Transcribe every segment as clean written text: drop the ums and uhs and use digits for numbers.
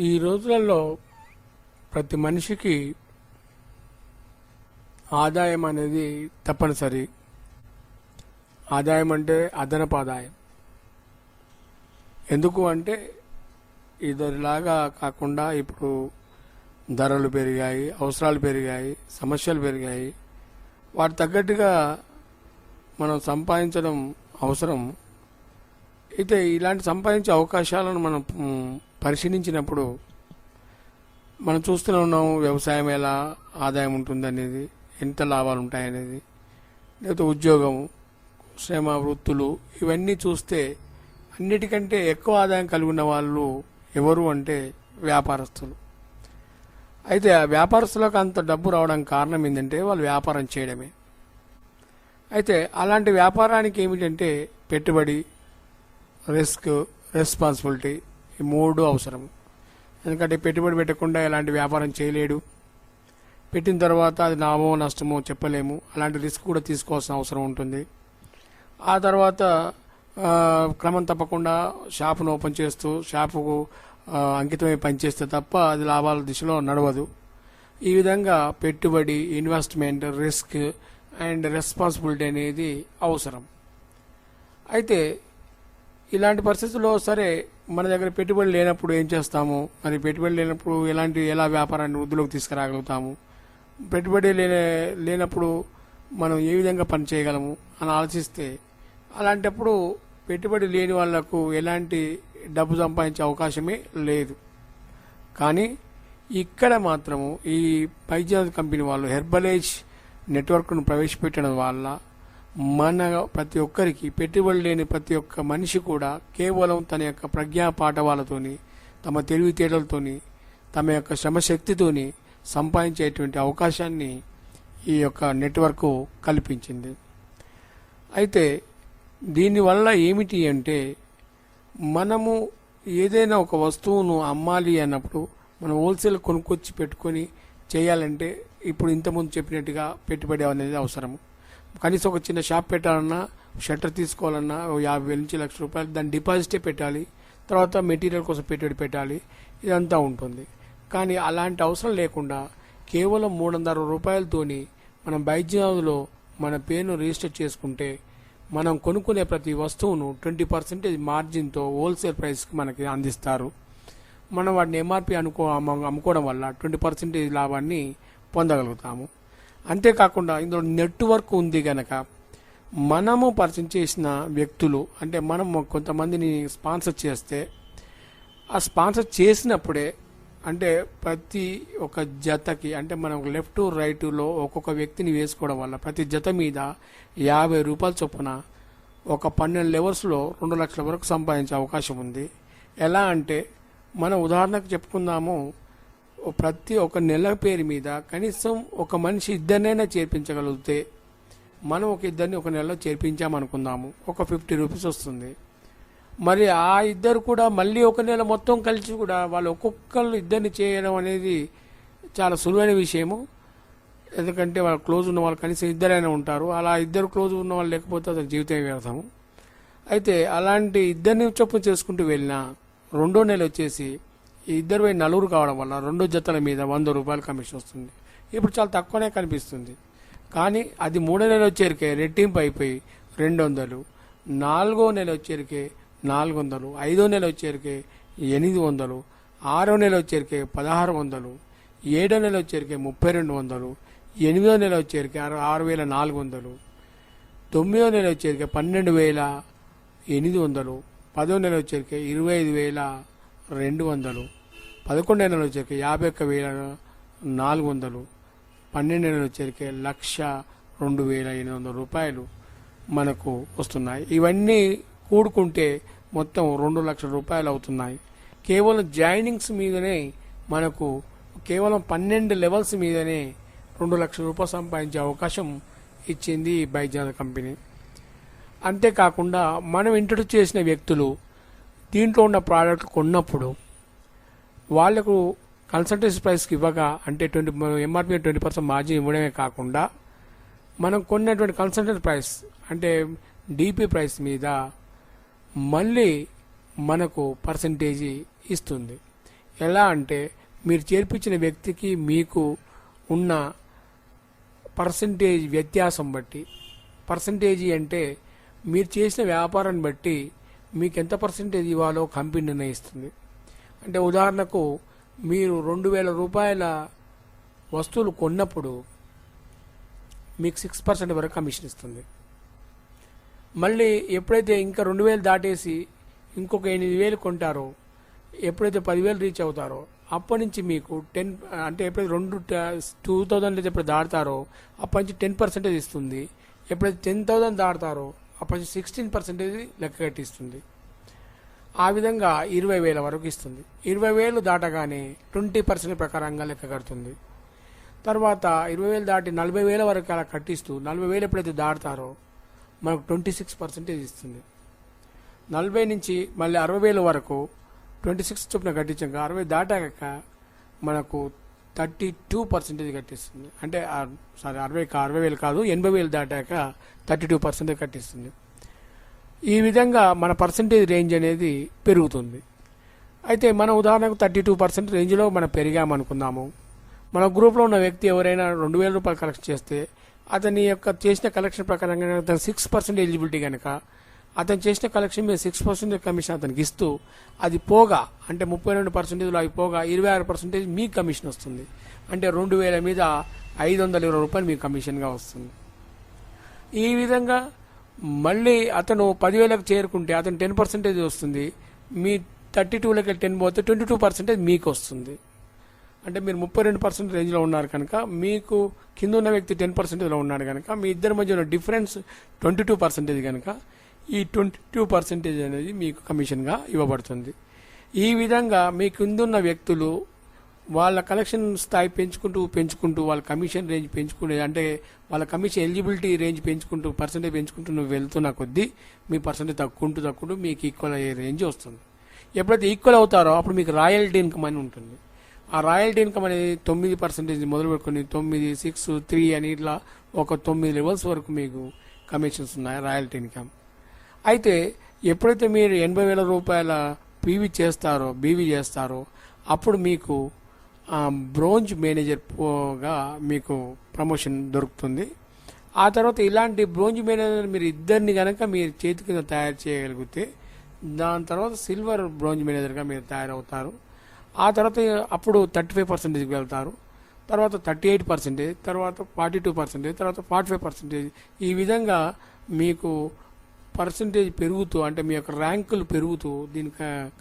ఈ రోజులలో ప్రతి మనిషికి ఆదాయం అనేది తప్పనిసరి. ఆదాయం అంటే అదనపు ఆదాయం. ఎందుకు అంటే ఇదిలాగా కాకుండా ఇప్పుడు ధరలు పెరిగాయి, అవసరాలు పెరిగాయి, సమస్యలు పెరిగాయి. వాటి తగ్గట్టుగా మనం సంపాదించడం అవసరం. అయితే ఇలాంటి సంపాదించే అవకాశాలను మనం పరిశీలించినప్పుడు మనం చూస్తూనే ఉన్నాం. వ్యవసాయం ఎలా ఆదాయం ఉంటుందనేది, ఎంత లాభాలు ఉంటాయనేది, లేకపోతే ఉద్యోగం, శ్రమ, వృత్తులు, ఇవన్నీ చూస్తే అన్నిటికంటే ఎక్కువ ఆదాయం కలిగి ఉన్న వాళ్ళు ఎవరు అంటే వ్యాపారస్తులు. అయితే ఆ వ్యాపారస్తులకు అంత డబ్బు రావడానికి కారణం ఏంటంటే వాళ్ళు వ్యాపారం చేయడమే. అయితే అలాంటి వ్యాపారానికి ఏమిటంటే పెట్టుబడి, రిస్క్, రెస్పాన్సిబిలిటీ, ఈ మూడు అవసరం. ఎందుకంటే పెట్టుబడి పెట్టకుండా ఎలాంటి వ్యాపారం చేయలేడు. పెట్టిన తర్వాత అది లాభమో నష్టమో చెప్పలేము. అలాంటి రిస్క్ కూడా తీసుకోవాల్సిన అవసరం ఉంటుంది. ఆ తర్వాత క్రమం తప్పకుండా షాపును ఓపెన్ చేస్తూ షాపుకు అంకితమై పనిచేస్తే తప్ప అది లాభాల దిశలో నడవదు. ఈ విధంగా పెట్టుబడి, ఇన్వెస్ట్మెంట్, రిస్క్ అండ్ రెస్పాన్సిబిలిటీ అనేది అవసరం. అయితే ఇలాంటి పరిస్థితుల్లో సరే మన దగ్గర పెట్టుబడి లేనప్పుడు ఏం చేస్తాము? మరి పెట్టుబడి లేనప్పుడు ఎలా వ్యాపారాన్ని వృద్ధిలోకి తీసుకురాగలుగుతాము? పెట్టుబడి లేనప్పుడు మనం ఏ విధంగా పని చేయగలము అని ఆలోచిస్తే, అలాంటప్పుడు పెట్టుబడి లేని వాళ్లకు ఎలాంటి డబ్బు సంపాదించే అవకాశమే లేదు. కానీ ఇక్కడ మాత్రము ఈ బైజాజ్ కంపెనీ వాళ్ళు హెర్బలేజ్ నెట్వర్క్ను ప్రవేశపెట్టడం వల్ల మన ప్రతి ఒక్కరికి, పెట్టుబడి లేని ప్రతి ఒక్క మనిషి కూడా కేవలం తన యొక్క ప్రజ్ఞా పాఠవాలతోని, తమ తెలివితేటలతోని, తమ యొక్క శ్రమశక్తితోని సంపాదించేటువంటి అవకాశాన్ని ఈ యొక్క నెట్వర్క్ కల్పించింది. అయితే దీనివల్ల ఏమిటి అంటే, మనము ఏదైనా ఒక వస్తువును అమ్మాలి అన్నప్పుడు మనం హోల్సేల్ కొనుక్కొచ్చి పెట్టుకొని చేయాలంటే ఇప్పుడు ఇంతకుముందు చెప్పినట్టుగా పెట్టుబడి అనేది అవసరము. కనీసం ఒక చిన్న షాప్ పెట్టాలన్నా, షట్టర్ తీసుకోవాలన్నా 50,000 నుంచి ₹1,00,000 దాని డిపాజిటే పెట్టాలి. తర్వాత మెటీరియల్ కోసం పెట్టుబడి పెట్టాలి. ఇదంతా ఉంటుంది. కానీ అలాంటి అవసరం లేకుండా కేవలం ₹360 మనం బైజాజ్లో మన పేరును రిజిస్టర్ చేసుకుంటే మనం కొనుక్కునే ప్రతి వస్తువును 20% మార్జిన్తో హోల్సేల్ ప్రైస్కి మనకి అందిస్తారు. మనం వాటిని ఎంఆర్పి అమ్ముకోవడం వల్ల 20% లాభాన్ని పొందగలుగుతాము. అంతేకాకుండా ఇందులో నెట్వర్క్ ఉంది కనుక మనము పరిచయం చేసిన వ్యక్తులు, అంటే మనం కొంతమందిని స్పాన్సర్ చేస్తే, ఆ స్పాన్సర్ చేసినప్పుడే అంటే ప్రతి ఒక్క జతకి, అంటే మనం లెఫ్ట్ రైట్లో ఒక్కొక్క వ్యక్తిని వేసుకోవడం వల్ల ప్రతి జత మీద ₹50 చొప్పున ఒక 12 లెవర్స్లో 2 లక్షల వరకు సంపాదించే అవకాశం ఉంది. ఎలా అంటే మనం ఉదాహరణకు చెప్పుకుందాము, ప్రతి ఒక్క నెల పేరు మీద కనీసం ఒక మనిషి ఇద్దరినైనా చేర్పించగలిగితే, మనం ఒక ఇద్దరిని ఒక నెలలో చేర్పించామనుకుందాము, ఒక ₹50 వస్తుంది. మరి ఆ ఇద్దరు కూడా మళ్ళీ ఒక నెల మొత్తం కలిసి కూడా వాళ్ళు ఒక్కొక్కరు ఇద్దరిని చేయడం అనేది చాలా సులువైన విషయము. ఎందుకంటే వాళ్ళ క్లోజ్ ఉన్న వాళ్ళు కనీసం ఇద్దరైనా ఉంటారు. అలా ఇద్దరు క్లోజ్ ఉన్న వాళ్ళు లేకపోతే అది జీవితం వ్యర్థము. అయితే అలాంటి ఇద్దరిని చొప్పున చేసుకుంటూ వెళ్ళినా రెండో నెల వచ్చేసి ఈ ఇద్దరు 4 కావడం వల్ల 2 జతల మీద ₹100 కమిషన్ వస్తుంది. ఇప్పుడు చాలా తక్కువనే కనిపిస్తుంది. కానీ అది 3వ నెల వచ్చేరికే రెట్టింపు అయిపోయి 200, 4వ నెల వచ్చేరికే 400, 5వ నెల వచ్చేరికే 800, 6వ నెల వచ్చేరికే 1600, 7వ నెల వచ్చేరికే 3200, 8వ నెల వచ్చేరికే 6400, 9వ నెల వచ్చేరికే 12,800, 10వ నెల వచ్చేరికే 25,200, 11వ నెల వచ్చేరికే 51,400, 12వ నెల వచ్చేరికే ₹1,02,800 మనకు వస్తున్నాయి. ఇవన్నీ కూడుకుంటే మొత్తం ₹2,00,000 అవుతున్నాయి. కేవలం జాయినింగ్స్ మీదనే మనకు కేవలం 12 లెవెల్స్ మీదనే ₹2,00,000 సంపాదించే అవకాశం ఇచ్చింది ఈ బైజాజ్ కంపెనీ. అంతేకాకుండా మనం ఇంట్రడ్యూస్ చేసిన వ్యక్తులు దీంట్లో ఉన్న ప్రోడక్ట్ కొన్నప్పుడు వాళ్లకు కన్సల్టెన్సీ ప్రైస్కి ఇవ్వగా, అంటే ఎంఆర్పీ 20% మార్జిన్ ఇవ్వడమే కాకుండా మనం కొన్నటువంటి కన్సల్టెన్సీ ప్రైస్ అంటే డిపి ప్రైస్ మీద మళ్ళీ మనకు పర్సంటేజీ ఇస్తుంది. ఎలా అంటే మీరు చేర్పించిన వ్యక్తికి మీకు ఉన్న పర్సంటేజ్ వ్యత్యాసం బట్టి, పర్సంటేజీ అంటే మీరు చేసిన వ్యాపారాన్ని బట్టి మీకు ఎంత పర్సంటేజ్ ఇవ్వాలో కంపెనీ నిర్ణయిస్తుంది. అంటే ఉదాహరణకు మీరు 2,000 రూపాయల వస్తువులు కొన్నప్పుడు మీకు 6% వరకు కమిషన్ ఇస్తుంది. మళ్ళీ ఎప్పుడైతే ఇంకా 2,000 దాటేసి ఇంకొక 8,000 కొంటారో, ఎప్పుడైతే 10,000 రీచ్ అవుతారో అప్పటి నుంచి మీకు 10 అంటే ఎప్పుడైతే 2,000 ఎప్పుడు దాడతారో అప్పటి నుంచి 10% ఇస్తుంది. ఎప్పుడైతే 10,000 దాడతారో అప్పటి నుంచి 16% లెక్క కట్టిస్తుంది. ఆ విధంగా 20,000 వరకు ఇస్తుంది. 20,000 దాటగానే 20% ప్రకారంగా లెక్క కడుతుంది. తర్వాత 20,000 దాటి 40,000 వరకు అలా కట్టిస్తూ 40,000 ఎప్పుడైతే దాడతారో మనకు 26% ఇస్తుంది. 40 నుంచి మళ్ళీ 60,000 వరకు 26 చొప్పున కట్టించాక 60 దాటాక మనకు 32% కట్టిస్తుంది. అంటే 60,000 కాదు, 80,000 దాటాక 32% కట్టిస్తుంది. ఈ విధంగా మన పర్సంటేజ్ రేంజ్ అనేది పెరుగుతుంది. అయితే మన ఉదాహరణకు 32% రేంజ్లో మనం పెరిగామనుకుందాము. మన గ్రూప్లో ఉన్న వ్యక్తి ఎవరైనా 2,000 రూపాయలు కలెక్ట్ చేస్తే అతని యొక్క చేసిన కలెక్షన్ ప్రకారంగా అతను 6% ఎలిజిబిలిటీ కనుక అతను చేసిన కలెక్షన్ మీద 6% కమిషన్ అతనికి ఇస్తూ అది పోగా అంటే 32% అవి పోగా 26% మీకు కమిషన్ వస్తుంది. అంటే 2,000 మీద 520 రూపాయలు మీకు కమిషన్గా వస్తుంది. ఈ విధంగా మళ్ళీ అతను 10,000కు చేరుకుంటే అతను 10% వస్తుంది. మీ 32లకి 10 పోతే 22% మీకు వస్తుంది. అంటే మీరు 32% రేంజ్లో ఉన్నారు కనుక మీకు కింద ఉన్న వ్యక్తి 10%లో ఉన్నాడు కనుక మీ ఇద్దరి మధ్య ఉన్న డిఫరెన్స్ 22% కనుక ఈ 22% అనేది మీకు కమిషన్గా ఇవ్వబడుతుంది. ఈ విధంగా మీ కిందున్న వ్యక్తులు వాళ్ళ కలెక్షన్ స్థాయి పెంచుకుంటూ వాళ్ళ కమిషన్ రేంజ్ పెంచుకునే అంటే వాళ్ళ కమిషన్ ఎలిజిబిలిటీ రేంజ్ పెంచుకుంటూ పర్సెంటేజ్ పెంచుకుంటూ నువ్వు వెళ్తున్న కొద్దీ మీ పర్సెంటేజ్ తక్కువ మీకు ఈక్వల్ అయ్యే రేంజ్ వస్తుంది. ఎప్పుడైతే ఈక్వల్ అవుతారో అప్పుడు మీకు రాయల్టీ ఇన్కమ్ అని ఉంటుంది. ఆ రాయల్టీ ఇన్కమ్ అనేది 9% మొదలు పెట్టుకుని 9, 6, 3 అని ఇట్లా ఒక 9 లెవెల్స్ వరకు మీకు కమిషన్స్ ఉన్నాయి రాయల్టీ ఇన్కమ్. అయితే ఎప్పుడైతే మీరు 80,000 రూపాయల బీవీ చేస్తారో అప్పుడు మీకు బ్రోంజ్ మేనేజర్గా మీకు ప్రమోషన్ దొరుకుతుంది. ఆ తర్వాత ఇలాంటి బ్రోంజ్ మేనేజర్ మీరు ఇద్దరిని కనుక మీరు చేతి కింద తయారు చేయగలిగితే దాని తర్వాత సిల్వర్ బ్రోంజ్ మేనేజర్గా మీరు తయారవుతారు. ఆ తర్వాత అప్పుడు 35%కి వెళ్తారు, తర్వాత 38%, తర్వాత 42%, తర్వాత 45%. ఈ విధంగా మీకు పర్సంటేజ్ పెరుగుతూ అంటే మీ యొక్క ర్యాంకులు పెరుగుతూ దీని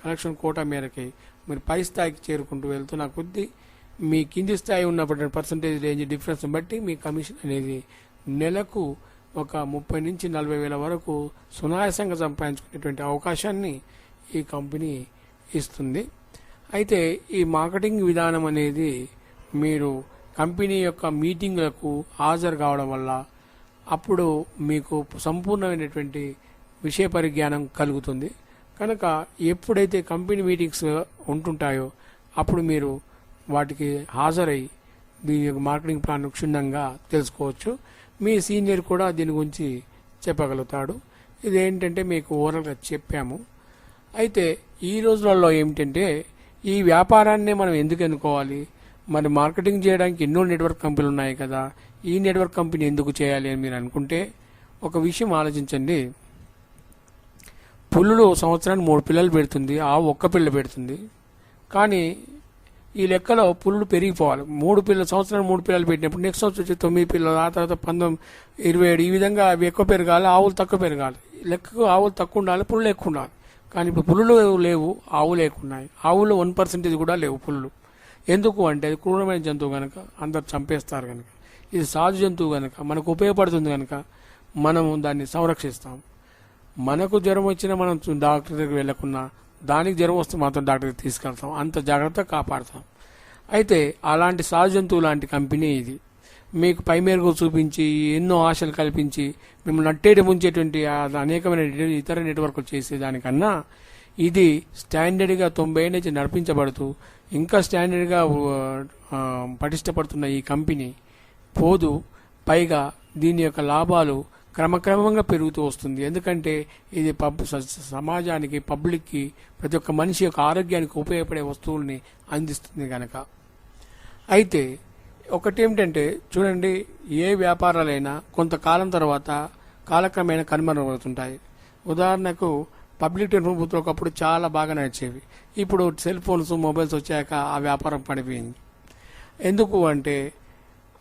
కలెక్షన్ కోటా మేరకి మీరు పై స్థాయికి చేరుకుంటూ వెళ్తున్న కొద్దీ మీ కింది స్థాయి ఉన్నప్పుడు పర్సంటేజ్ రేంజ్ డిఫరెన్స్ బట్టి మీ కమిషన్ అనేది నెలకు ఒక 30,000 నుంచి 40,000 వరకు సునాయాసంగా సంపాదించుకునేటువంటి అవకాశాన్ని ఈ కంపెనీ ఇస్తుంది. అయితే ఈ మార్కెటింగ్ విధానం అనేది మీరు కంపెనీ యొక్క మీటింగ్లకు హాజరు కావడం వల్ల అప్పుడు మీకు సంపూర్ణమైనటువంటి విషయ పరిజ్ఞానం కలుగుతుంది. కనుక ఎప్పుడైతే కంపెనీ మీటింగ్స్ ఉంటుంటాయో అప్పుడు మీరు వాటికి హాజరై దీని యొక్క మార్కెటింగ్ ప్లాన్ క్షుణ్ణంగా తెలుసుకోవచ్చు. మీ సీనియర్ కూడా దీని గురించి చెప్పగలుగుతాడు. ఇదేంటంటే మీకు ఓవరాల్గా చెప్పాము. అయితే ఈ రోజులలో ఏమిటంటే ఈ వ్యాపారాన్ని మనం ఎందుకు ఎన్నుకోవాలి, మరి మార్కెటింగ్ చేయడానికి ఎన్నో నెట్వర్క్ కంపెనీలు ఉన్నాయి కదా, ఈ నెట్వర్క్ కంపెనీ ఎందుకు చేయాలి అని మీరు అనుకుంటే ఒక విషయం ఆలోచించండి. పుల్లులు సంవత్సరానికి 3 పిల్లలు పెడుతుంది, ఆవు 1 పిల్ల పెడుతుంది. కానీ ఈ లెక్కలో పుల్లులు పెరిగిపోవాలి. 3 సంవత్సరానికి 3 పిల్లలు పెట్టినప్పుడు నెక్స్ట్ సంవత్సరం వచ్చి 9 పిల్లలు, ఆ తర్వాత 19, 27 ఈ విధంగా అవి ఎక్కువ పెరగాలి, ఆవులు తక్కువ పెరగాలి. లెక్కకు ఆవులు తక్కువ ఉండాలి, పుల్లులు ఎక్కువ ఉండాలి. కానీ ఇప్పుడు పుల్లులు లేవు, ఆవులు ఎక్కువ ఉన్నాయి. ఆవులు 1% కూడా లేవు పుల్లులు. ఎందుకు అంటే అది క్రూరమైన జంతువు కనుక అందరు చంపేస్తారు కనుక. ఇది సాధు జంతువు కనుక మనకు ఉపయోగపడుతుంది కనుక మనము దాన్ని సంరక్షిస్తాం. మనకు జ్వరం వచ్చినా మనం డాక్టర్ దగ్గరికి వెళ్ళకున్నా దానికి జ్వరం వస్తే మాత్రం డాక్టర్ దగ్గరికి తీసుకెళ్తాం, అంత జాగ్రత్తగా కాపాడుతాం. అయితే అలాంటి సాధు జంతువు లాంటి కంపెనీ ఇది. మీకు పై మేరకు చూపించి ఎన్నో ఆశలు కల్పించి మిమ్మల్ని నట్టేటి ముంచేటువంటి అనేకమైన ఇతర నెట్వర్క్లు చేసేదానికన్నా ఇది స్టాండర్డ్గా 90 ఏళ్ళ నుంచి నడిపించబడుతూ ఇంకా స్టాండర్డ్గా పటిష్టపడుతున్న ఈ కంపెనీ పోదు. పైగా దీని యొక్క లాభాలు క్రమక్రమంగా పెరుగుతూ వస్తుంది. ఎందుకంటే ఇది సమాజానికి, పబ్లిక్కి, ప్రతి ఒక్క మనిషి యొక్క ఆరోగ్యానికి ఉపయోగపడే వస్తువుల్ని అందిస్తుంది కనుక. అయితే ఒకటేమిటంటే చూడండి, ఏ వ్యాపారాలైనా కొంతకాలం తర్వాత కాలక్రమేణా కనుమరుగవుతుంటాయి. ఉదాహరణకు పబ్లిక్ టెలిఫోన్ బూత్లు ఒకప్పుడు చాలా బాగా నడిచేవి. ఇప్పుడు సెల్ ఫోన్స్, మొబైల్స్ వచ్చాక ఆ వ్యాపారం పడిపోయింది. ఎందుకు అంటే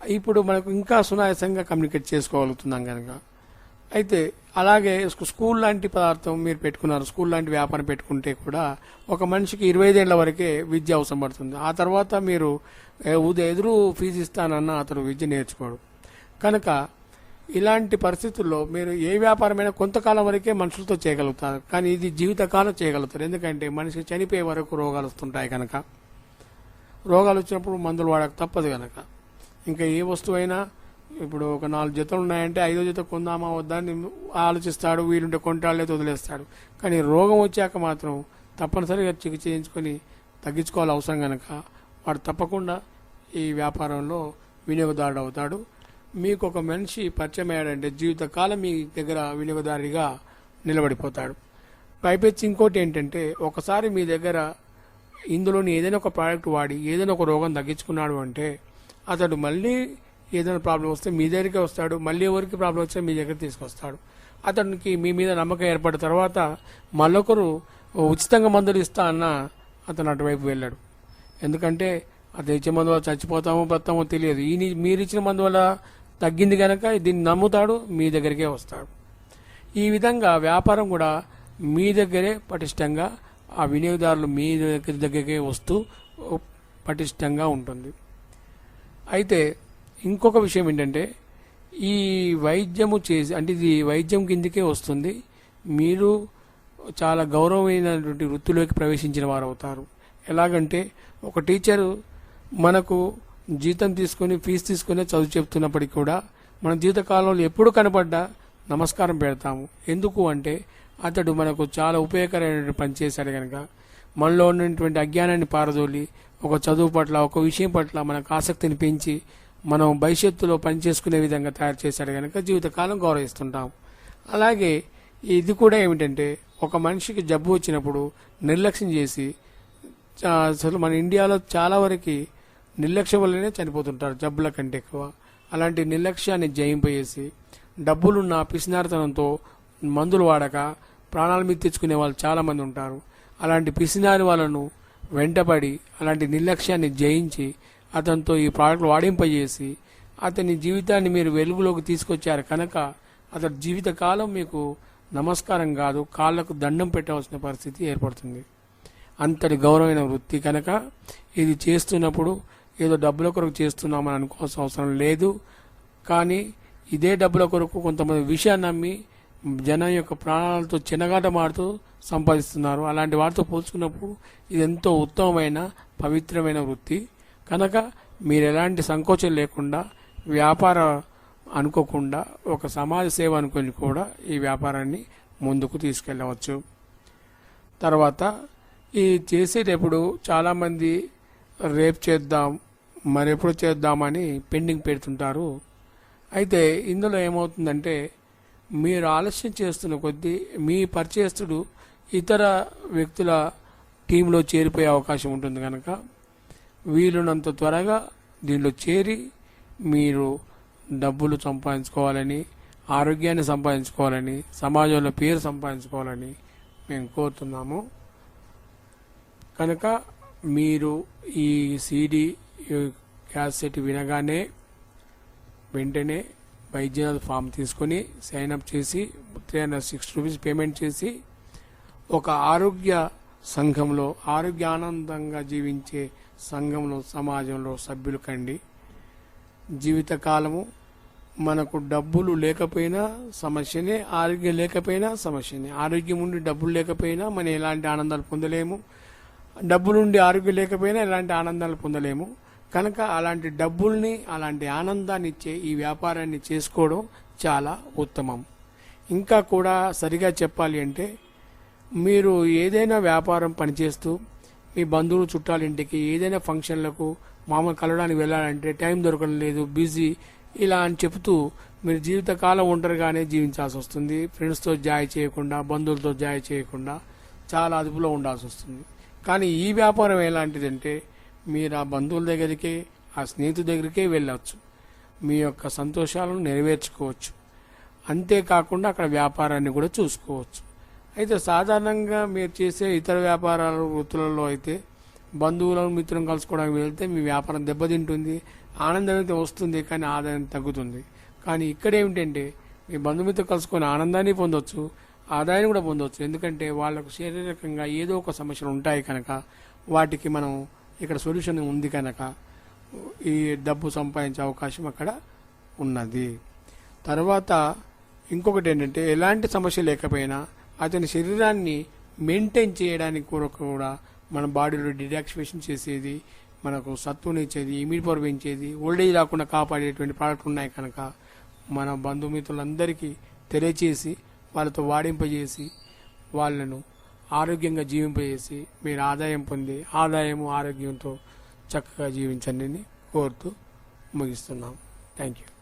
ఇప్పుడు మనకు ఇంకా సునాయాసంగా కమ్యూనికేట్ చేసుకోగలుగుతున్నాం కనుక. అయితే అలాగే స్కూల్ లాంటి పదార్థం మీరు పెట్టుకున్నారు, స్కూల్ లాంటి వ్యాపారం పెట్టుకుంటే కూడా ఒక మనిషికి 25 ఏళ్ల వరకే విద్య అవసరం పడుతుంది. ఆ తర్వాత మీరు ఎదురు ఫీజు ఇస్తానన్నా అతడు విద్య నేర్చుకోడు. కనుక ఇలాంటి పరిస్థితుల్లో మీరు ఏ వ్యాపారమైనా కొంతకాలం వరకే మనుషులతో చేయగలుగుతారు, కానీ ఇది జీవితకాలం చేయగలుగుతారు. ఎందుకంటే మనిషికి చనిపోయే వరకు రోగాలు వస్తుంటాయి కనుక. రోగాలు వచ్చినప్పుడు మందులు వాడక తప్పదు కనుక. ఇంకా ఏ వస్తువైనా ఇప్పుడు ఒక 4 జతలు ఉన్నాయంటే 5వ జత కొందామా వద్దా అని ఆలోచిస్తాడు, వీలుంటే కొంటాళ్ళే వదిలేస్తాడు. కానీ రోగం వచ్చాక మాత్రం తప్పనిసరిగా చికిత్స చేయించుకొని తగ్గించుకోవాలి అవసరం కనుక వాడు తప్పకుండా ఈ వ్యాపారంలో వినియోగదారుడు అవుతాడు. మీకు ఒక మనిషి పరిచయం అయ్యాడంటే జీవితకాలం మీ దగ్గర వినియోగదారుడిగా నిలబడిపోతాడు. పైపెచ్చి ఇంకోటి ఏంటంటే, ఒకసారి మీ దగ్గర ఇందులోని ఏదైనా ఒక ప్రోడక్ట్ వాడి ఏదైనా ఒక రోగం తగ్గించుకున్నాడు అంటే అతడు మళ్ళీ ఏదైనా ప్రాబ్లం వస్తే మీ దగ్గరికి వస్తాడు, మళ్ళీ ఎవరికి ప్రాబ్లం వస్తే మీ దగ్గర తీసుకొస్తాడు. అతనికి మీ మీద నమ్మకం ఏర్పడిన తర్వాత మళ్ళొకరు ఉచితంగా మందులు ఇస్తా అన్న అతను అటువైపు వెళ్ళాడు. ఎందుకంటే అది ఇచ్చే మందు వల్ల చచ్చిపోతామో బ్రతామో తెలియదు. మీరు ఇచ్చిన మందు వల్ల తగ్గింది కనుక దీన్ని నమ్ముతాడు, మీ దగ్గరికే వస్తాడు. ఈ విధంగా వ్యాపారం కూడా మీ దగ్గరే పటిష్టంగా, ఆ వినియోగదారులు మీ దగ్గరికే వస్తూ పటిష్టంగా ఉంటుంది. అయితే ఇంకొక విషయం ఏంటంటే, ఈ వైద్యము చేసి అంటే ఇది వైద్యం కిందకే వస్తుంది. మీరు చాలా గౌరవమైనటువంటి వృత్తిలోకి ప్రవేశించిన వారు అవుతారు. ఎలాగంటే ఒక టీచరు మనకు జీతం తీసుకొని ఫీజు తీసుకునే చదువు చెప్తున్నప్పటికీ కూడా మన జీవితకాలంలో ఎప్పుడు కనపడ్డా నమస్కారం పెడతాము. ఎందుకు అంటే అతడు మనకు చాలా ఉపయోగకరమైన పని చేశాడు కనుక. మనలో ఉన్నటువంటి అజ్ఞానాన్ని పారదోలి ఒక చదువు పట్ల, ఒక విషయం పట్ల మనకు ఆసక్తిని పెంచి మనం భవిష్యత్తులో పనిచేసుకునే విధంగా తయారు చేశాడు కనుక జీవితకాలం గౌరవిస్తుంటాం. అలాగే ఇది కూడా ఏమిటంటే, ఒక మనిషికి జబ్బు వచ్చినప్పుడు నిర్లక్ష్యం చేసి, అసలు మన ఇండియాలో చాలా వరకు నిర్లక్ష్యం వల్లనే చనిపోతుంటారు జబ్బుల కంటే ఎక్కువ. అలాంటి నిర్లక్ష్యాన్ని జయింపజేసి డబ్బులున్న పిసినారితనంతో మందులు వాడక ప్రాణాల మీద తెచ్చుకునే వాళ్ళు చాలామంది ఉంటారు. అలాంటి పిసినారి వాళ్ళను వెంటపడి అలాంటి నిర్లక్ష్యాన్ని జయించి అతనితో ఈ ప్రోడక్ట్లు వాడింపజేసి అతని జీవితాన్ని మీరు వెలుగులోకి తీసుకొచ్చారు కనుక అతని జీవితకాలం మీకు నమస్కారం కాదు, కాళ్లకు దండం పెట్టవలసిన పరిస్థితి ఏర్పడుతుంది. అంతటి గౌరవమైన వృత్తి కనుక ఇది చేస్తున్నప్పుడు ఏదో డబ్బుల కొరకు చేస్తున్నామని అనుకోవాల్సిన అవసరం లేదు. కానీ ఇదే డబ్బుల కొరకు కొంతమంది విషయాన్ని నమ్మి జనం యొక్క ప్రాణాలతో చిన్నగాటమాడుతూ సంపాదిస్తున్నారు. అలాంటి వాటితో పోల్చుకున్నప్పుడు ఇది ఎంతో ఉత్తమమైన పవిత్రమైన వృత్తి కనుక మీరు ఎలాంటి సంకోచం లేకుండా వ్యాపార అనుకోకుండా ఒక సమాజ సేవ అనుకొని కూడా ఈ వ్యాపారాన్ని ముందుకు తీసుకెళ్ళవచ్చు. తర్వాత ఈ చేసేటప్పుడు చాలామంది రేపు చేద్దాం, మరెప్పుడు చేద్దామని పెండింగ్ పెడుతుంటారు. అయితే ఇందులో ఏమవుతుందంటే, మీరు ఆలస్యం చేస్తున్న కొద్దీ మీ పరిచయస్తుడు ఇతర వ్యక్తుల టీంలో చేరిపోయే అవకాశం ఉంటుంది కనుక వీలున్నంత త్వరగా దీనిలో చేరి మీరు డబ్బులు సంపాదించుకోవాలని, ఆరోగ్యాన్ని సంపాదించుకోవాలని, సమాజంలో పేరు సంపాదించుకోవాలని మేము కోరుతున్నాము. కనుక మీరు ఈ సీడీ క్యాసెట్ వినగానే వెంటనే వైద్యనాథ్ ఫామ్ తీసుకొని సైన్అప్ చేసి 360 రూపీస్ పేమెంట్ చేసి ఒక ఆరోగ్య సంఘంలో, ఆరోగ్య ఆనందంగా జీవించే సంఘంలో, సమాజంలో సభ్యులు కండి. జీవితకాలము మనకు డబ్బులు లేకపోయినా సమస్యనే, ఆరోగ్యం లేకపోయినా సమస్యనే. ఆరోగ్యం ఉండి డబ్బులు లేకపోయినా మనం ఎలాంటి ఆనందాలు పొందలేము, డబ్బులుండి ఆరోగ్యం లేకపోయినా ఎలాంటి ఆనందాలు పొందలేము. కనుక అలాంటి డబ్బుల్ని, అలాంటి ఆనందాన్ని ఇచ్చే ఈ వ్యాపారాన్ని చేసుకోవడం చాలా ఉత్తమం. ఇంకా కూడా సరిగా చెప్పాలి అంటే, మీరు ఏదైనా వ్యాపారం పనిచేస్తూ మీ బంధువులు చుట్టాలింటికి ఏదైనా ఫంక్షన్లకు మామూలు కలవడానికి వెళ్ళాలంటే టైం దొరకడం లేదు, బిజీ, ఇలా అని చెబుతూ మీరు జీవితకాలం ఒంటరిగానే జీవించాల్సి వస్తుంది. ఫ్రెండ్స్తో జాయ్ చేయకుండా, బంధువులతో జాయ్ చేయకుండా చాలా అదుపులో ఉండాల్సి వస్తుంది. కానీ ఈ వ్యాపారం ఎలాంటిదంటే మీరు ఆ బంధువుల దగ్గరికి, ఆ స్నేహితుల దగ్గరికే వెళ్ళవచ్చు, మీ యొక్క సంతోషాలను నెరవేర్చుకోవచ్చు. అంతేకాకుండా అక్కడ వ్యాపారాన్ని కూడా చూసుకోవచ్చు. అయితే సాధారణంగా మీరు చేసే ఇతర వ్యాపారాల వృత్తులలో అయితే బంధువులను, మిత్రులను కలుసుకోవడానికి వెళ్తే మీ వ్యాపారం దెబ్బతింటుంది, ఆనందం అయితే వస్తుంది కానీ ఆదాయం తగ్గుతుంది. కానీ ఇక్కడ ఏమిటంటే మీ బంధుమిత్రులు కలుసుకొని ఆనందాన్ని పొందొచ్చు, ఆదాయాన్ని కూడా పొందవచ్చు. ఎందుకంటే వాళ్ళకు శారీరకంగా ఏదో ఒక సమస్యలు ఉంటాయి కనుక వాటికి మనం ఇక్కడ సొల్యూషన్ ఉంది కనుక ఈ డబ్బు సంపాదించే అవకాశం అక్కడ ఉన్నది. తర్వాత ఇంకొకటి ఏంటంటే ఎలాంటి సమస్య లేకపోయినా అతని శరీరాన్ని మెయింటైన్ చేయడానికి కూడా మన బాడీలో డిటాక్సిఫికేషన్ చేసేది, మనకు సత్తునిచ్చేది, ఇమ్యూనిటీ పవర్ పెంచేది, ఓల్డేజ్ రాకుండా కాపాడేటువంటి ప్రోడక్ట్లు ఉన్నాయి కనుక మన బంధుమిత్రులందరికీ తెలియచేసి వాళ్ళతో వాడింపజేసి వాళ్ళను ఆరోగ్యంగా జీవింపజేసి మీరు ఆదాయం పొంది ఆదాయము ఆరోగ్యంతో చక్కగా జీవించండి అని కోరుతూ ముగిస్తున్నాం. Thank you.